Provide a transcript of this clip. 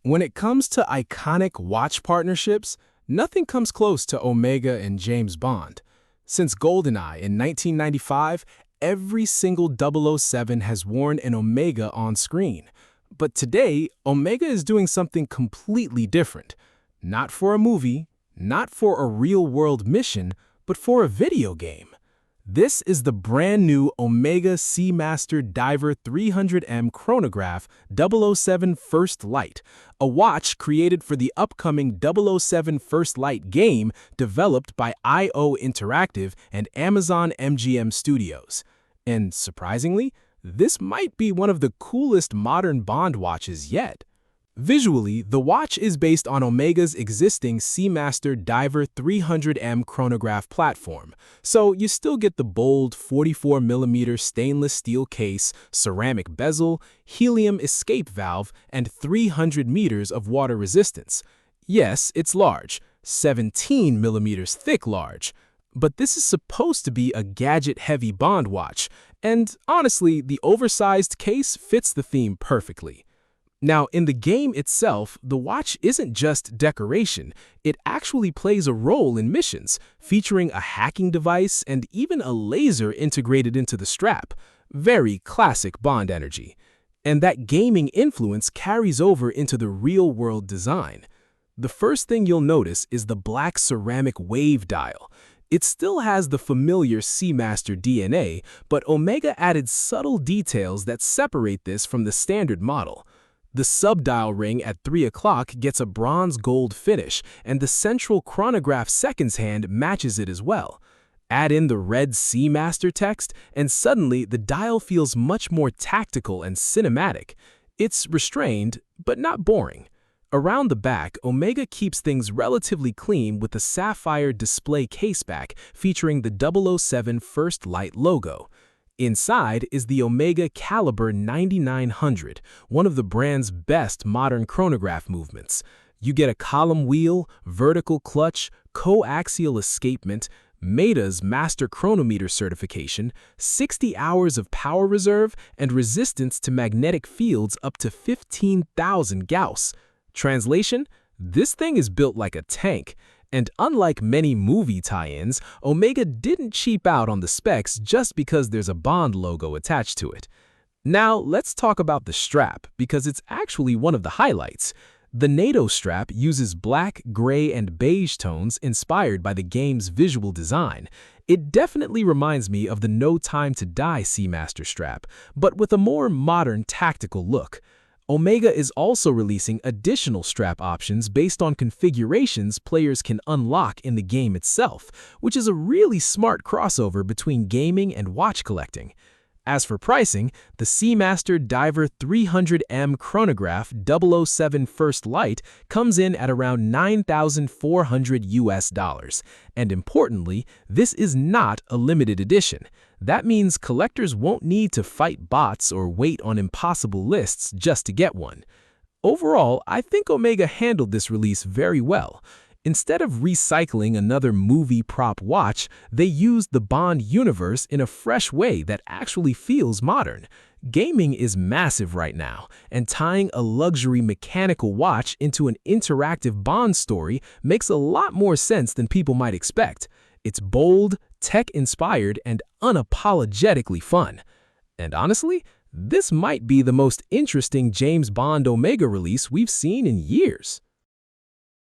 When it comes to iconic watch partnerships, nothing comes close to Omega and James Bond. Since GoldenEye in 1995, every single 007 has worn an Omega on screen. But today, Omega is doing something completely different. Not for a movie, not for a real-world mission, but for a video game. This is the brand new Omega Seamaster Diver 300M Chronograph 007 First Light, a watch created for the upcoming 007 First Light game developed by IO Interactive and Amazon MGM Studios. And surprisingly, this might be one of the coolest modern Bond watches yet. Visually, the watch is based on Omega's existing Seamaster Diver 300M Chronograph platform, so you still get the bold 44mm stainless steel case, ceramic bezel, helium escape valve, and 300 meters of water resistance. Yes, it's large, 17mm thick large, but this is supposed to be a gadget-heavy Bond watch, and honestly, the oversized case fits the theme perfectly. Now, in the game itself, the watch isn't just decoration, it actually plays a role in missions, featuring a hacking device and even a laser integrated into the strap. Very classic Bond energy. And that gaming influence carries over into the real-world design. The first thing you'll notice is the black ceramic wave dial. It still has the familiar Seamaster DNA, but Omega added subtle details that separate this from the standard model. The sub-dial ring at 3 o'clock gets a bronze-gold finish, and the central chronograph seconds hand matches it as well. Add in the red Seamaster text, and suddenly the dial feels much more tactical and cinematic. It's restrained, but not boring. Around the back, Omega keeps things relatively clean with a sapphire display caseback featuring the 007 First Light logo. Inside is the Omega Caliber 9900, one of the brand's best modern chronograph movements. You get a column wheel, vertical clutch, coaxial escapement, META's master chronometer certification, 60 hours of power reserve, and resistance to magnetic fields up to 15,000 Gauss. Translation: this thing is built like a tank. And unlike many movie tie-ins, Omega didn't cheap out on the specs just because there's a Bond logo attached to it. Now, let's talk about the strap, because it's actually one of the highlights. The NATO strap uses black, gray, and beige tones inspired by the game's visual design. It definitely reminds me of the No Time to Die Seamaster strap, but with a more modern tactical look. Omega is also releasing additional strap options based on configurations players can unlock in the game itself, which is a really smart crossover between gaming and watch collecting. As for pricing, the Seamaster Diver 300M Chronograph 007 First Light comes in at around $9,400 US. And importantly, this is not a limited edition. That means collectors won't need to fight bots or wait on impossible lists just to get one. Overall, I think Omega handled this release very well. Instead of recycling another movie prop watch, they used the Bond universe in a fresh way that actually feels modern. Gaming is massive right now, and tying a luxury mechanical watch into an interactive Bond story makes a lot more sense than people might expect. It's bold, tech-inspired, and unapologetically fun. And honestly, this might be the most interesting James Bond Omega release we've seen in years.